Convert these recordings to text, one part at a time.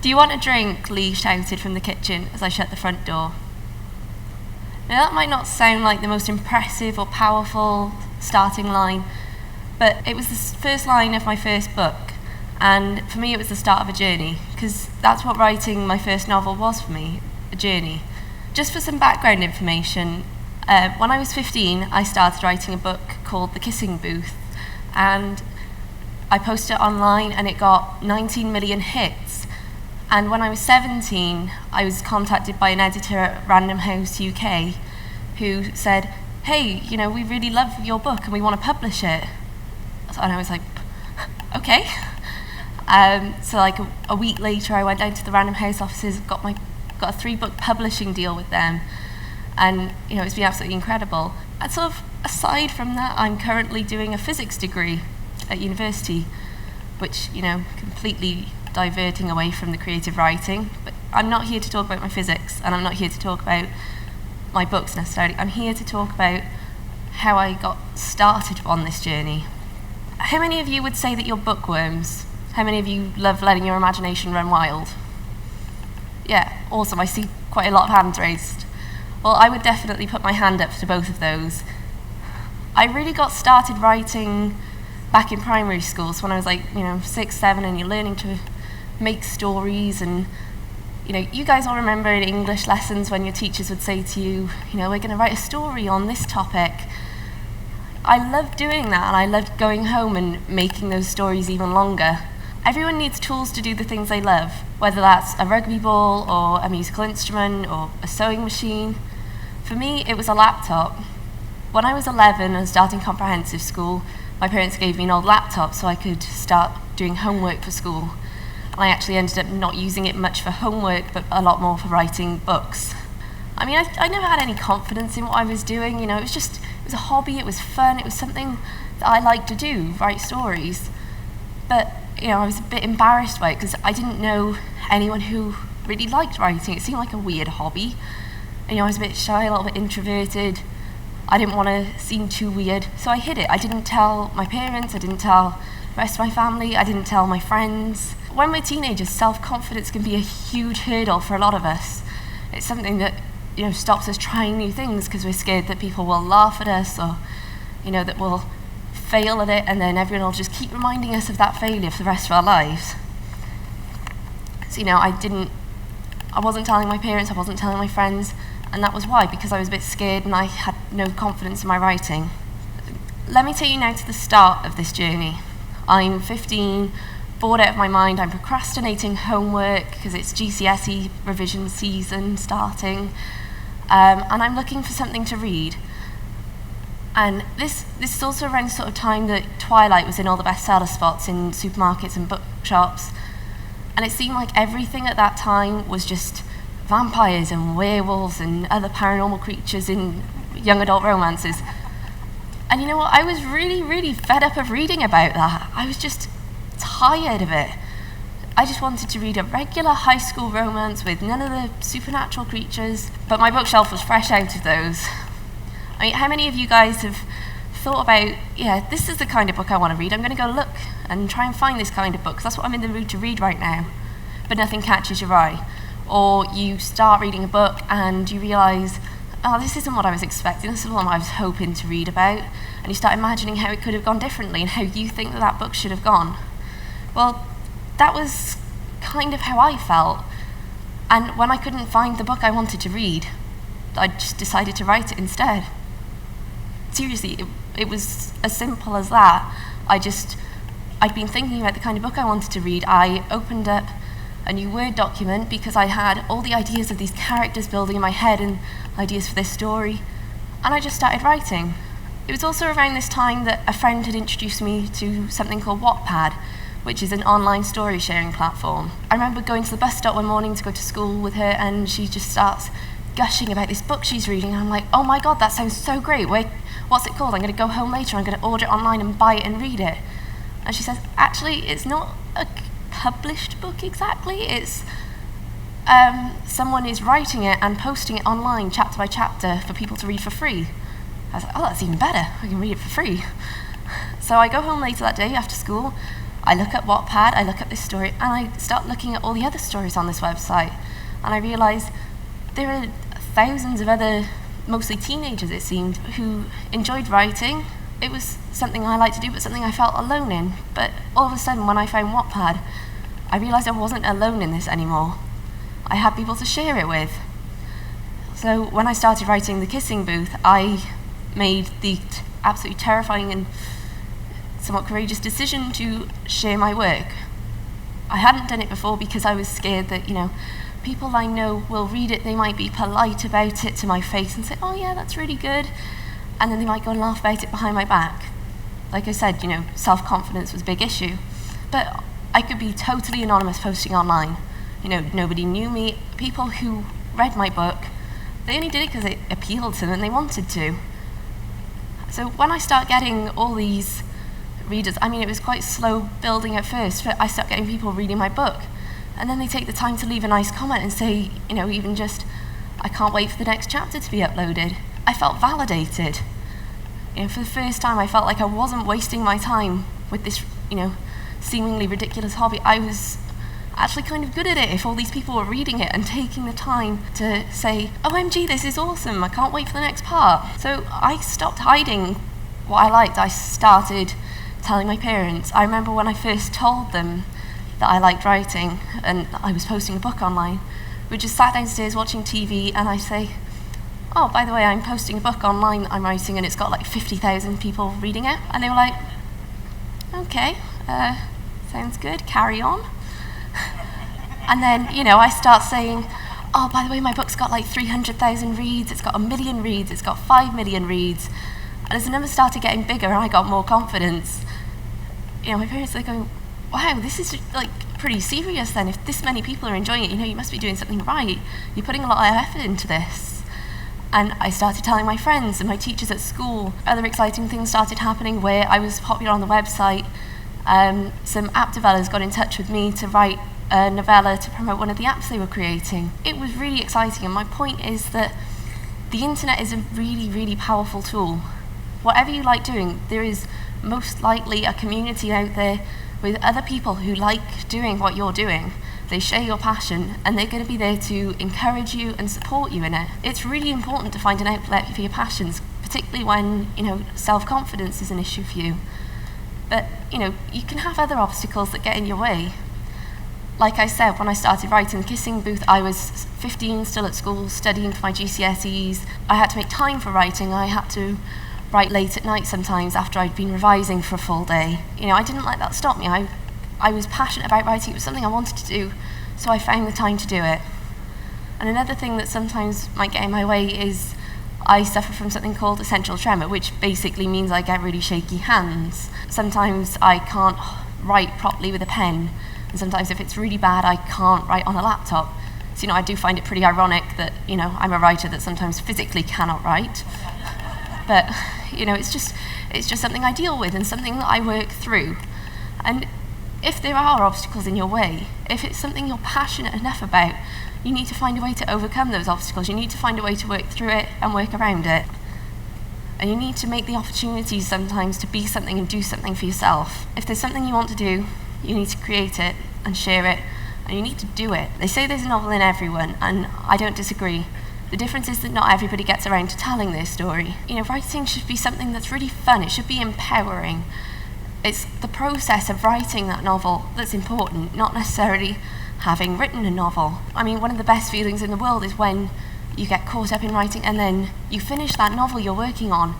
Do you want a drink? Lee shouted from the kitchen as I shut the front door. Now that might not sound like the most impressive or powerful starting line, but it was the first line of my first book, and for me it was the start of a journey, because that's what writing my first novel was for me, a journey. Just for some background information, when I was 15, I started writing a book called The Kissing Booth, and I posted it online and it got 19 million hits. And when I was 17, I was contacted by an editor at Random House UK who said, hey, we really love your book and we want to publish it. And I was like, okay. So like a week later, I went down to the Random House offices, got a 3-book publishing deal with them, and it's been absolutely incredible. And sort of aside from that, I'm currently doing a physics degree at university, which completely diverting away from the creative writing. But I'm not here to talk about my physics, and I'm not here to talk about my books necessarily. I'm here to talk about how I got started on this journey. How many of you would say that you're bookworms? How many of you love letting your imagination run wild? Yeah, awesome. I see quite a lot of hands raised. Well, I would definitely put my hand up to both of those. I really got started writing back in primary school, so when I was like, 6, 7, and you're learning to make stories, and you guys all remember in English lessons when your teachers would say to you, we're going to write a story on this topic. I loved doing that, and I loved going home and making those stories even longer. Everyone needs tools to do the things they love, whether that's a rugby ball or a musical instrument or a sewing machine. For me, it was a laptop. When I was 11 and starting comprehensive school, my parents gave me an old laptop so I could start doing homework for school. And I actually ended up not using it much for homework, but a lot more for writing books. I mean, I never had any confidence in what I was doing. It was a hobby, it was fun, it was something that I liked to do, write stories. But, I was a bit embarrassed by it because I didn't know anyone who really liked writing. It seemed like a weird hobby. And, I was a bit shy, a little bit introverted. I didn't want to seem too weird, so I hid it. I didn't tell my parents, I didn't tell the rest of my family, I didn't tell my friends. When we're teenagers, self-confidence can be a huge hurdle for a lot of us. It's something that, stops us trying new things because we're scared that people will laugh at us, or, that we'll fail at it, and then everyone will just keep reminding us of that failure for the rest of our lives. So, I wasn't telling my parents, I wasn't telling my friends, and that was why, because I was a bit scared and I had no confidence in my writing. Let me take you now to the start of this journey. I'm 15, bored out of my mind, I'm procrastinating homework because it's GCSE revision season starting, and I'm looking for something to read. And this is also around the sort of time that Twilight was in all the bestseller spots in supermarkets and bookshops, and it seemed like everything at that time was just vampires and werewolves and other paranormal creatures in young adult romances. And you know what? I was really, really fed up of reading about that. I was just tired of it. I just wanted to read a regular high school romance with none of the supernatural creatures, but my bookshelf was fresh out of those. I mean, how many of you guys have thought about, this is the kind of book I want to read, I'm going to go look and try and find this kind of book, 'cause that's what I'm in the mood to read right now, but nothing catches your eye? Or you start reading a book and you realise, oh, this isn't what I was expecting, this isn't what I was hoping to read about, and you start imagining how it could have gone differently and how you think that book should have gone. Well, that was kind of how I felt. And when I couldn't find the book I wanted to read, I just decided to write it instead. Seriously, it was as simple as that. I'd been thinking about the kind of book I wanted to read. I opened up a new Word document because I had all the ideas of these characters building in my head and ideas for this story, and I just started writing. It was also around this time that a friend had introduced me to something called Wattpad, which is an online story sharing platform. I remember going to the bus stop one morning to go to school with her, and she just starts gushing about this book she's reading, and I'm like, oh my god, that sounds so great. What's it called? I'm going to go home later, I'm going to order it online and buy it and read it. And she says, actually, it's not a published book exactly, it's someone is writing it and posting it online chapter by chapter for people to read for free. I was like, oh, that's even better, I can read it for free. So I go home later that day after school, I look at Wattpad, I look at this story, and I start looking at all the other stories on this website, and I realise there are thousands of other, mostly teenagers it seemed, who enjoyed writing. It was something I liked to do, but something I felt alone in. But all of a sudden, when I found Wattpad, I realised I wasn't alone in this anymore. I had people to share it with. So when I started writing The Kissing Booth, I made the absolutely terrifying and somewhat courageous decision to share my work. I hadn't done it before because I was scared that, people I know will read it, they might be polite about it to my face and say, oh yeah, that's really good, and then they might go and laugh about it behind my back. Like I said, self-confidence was a big issue. But I could be totally anonymous posting online. Nobody knew me. People who read my book, they only did it because it appealed to them and they wanted to. So when I start getting all these readers, it was quite slow building at first, but I start getting people reading my book. And then they take the time to leave a nice comment and say, even just, I can't wait for the next chapter to be uploaded. I felt validated. For the first time, I felt like I wasn't wasting my time with this, seemingly ridiculous hobby. I was actually kind of good at it if all these people were reading it and taking the time to say, OMG, this is awesome, I can't wait for the next part. So I stopped hiding what I liked. I started telling my parents. I remember when I first told them that I liked writing and I was posting a book online, we just sat downstairs watching TV and I'd say, oh, by the way, I'm posting a book online that I'm writing and it's got like 50,000 people reading it. And they were like, okay, sounds good, carry on. And then, I start saying, oh, by the way, my book's got like 300,000 reads, it's got 1 million reads, it's got 5 million reads. And as the numbers started getting bigger and I got more confidence, my parents, they're going, wow, this is like pretty serious then. If this many people are enjoying it, you must be doing something right. You're putting a lot of effort into this. And I started telling my friends and my teachers at school. Other exciting things started happening where I was popular on the website. Some app developers got in touch with me to write a novella to promote one of the apps they were creating. It was really exciting, and my point is that the internet is a really, really powerful tool. Whatever you like doing, there is most likely a community out there with other people who like doing what you're doing. They share your passion and they're going to be there to encourage you and support you in it. It's really important to find an outlet for your passions, particularly when, self-confidence is an issue for you. But, you can have other obstacles that get in your way. Like I said, when I started writing The Kissing Booth, I was 15, still at school, studying for my GCSEs. I had to make time for writing. I had to write late at night sometimes after I'd been revising for a full day. I didn't let that stop me. I was passionate about writing. It was something I wanted to do, so I found the time to do it. And another thing that sometimes might get in my way is I suffer from something called essential tremor, which basically means I get really shaky hands. Sometimes I can't write properly with a pen, and sometimes if it's really bad, I can't write on a laptop. So, I do find it pretty ironic that, I'm a writer that sometimes physically cannot write. But, it's just something I deal with and something that I work through. And if there are obstacles in your way, if it's something you're passionate enough about, you need to find a way to overcome those obstacles. You need to find a way to work through it and work around it. And you need to make the opportunities sometimes to be something and do something for yourself. If there's something you want to do, you need to create it and share it, and you need to do it. They say there's a novel in everyone, and I don't disagree. The difference is that not everybody gets around to telling their story. Writing should be something that's really fun. It should be empowering. It's the process of writing that novel that's important, not necessarily having written a novel. One of the best feelings in the world is when you get caught up in writing and then you finish that novel you're working on,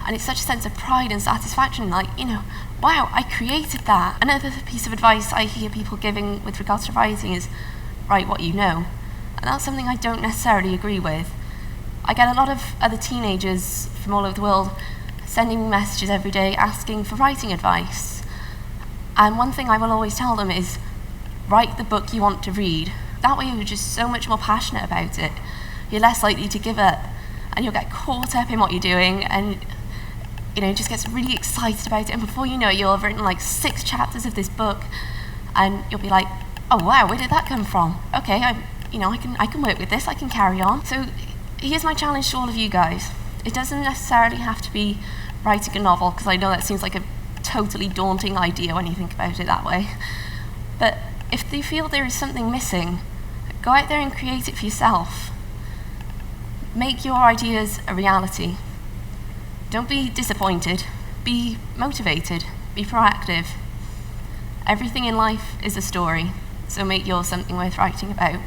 and it's such a sense of pride and satisfaction, wow, I created that. Another piece of advice I hear people giving with regards to writing is write what you know. And that's something I don't necessarily agree with. I get a lot of other teenagers from all over the world sending me messages every day asking for writing advice. And one thing I will always tell them is, write the book you want to read. That way you're just so much more passionate about it. You're less likely to give up, and you'll get caught up in what you're doing, and just gets really excited about it. And before you know it, you'll have written like 6 chapters of this book, and you'll be like, oh wow, where did that come from? Okay, I can work with this, I can carry on. So here's my challenge to all of you guys. It doesn't necessarily have to be writing a novel, because I know that seems like a totally daunting idea when you think about it that way. But if you feel there is something missing, go out there and create it for yourself. Make your ideas a reality. Don't be disappointed. Be motivated. Be proactive. Everything in life is a story, so make yours something worth writing about.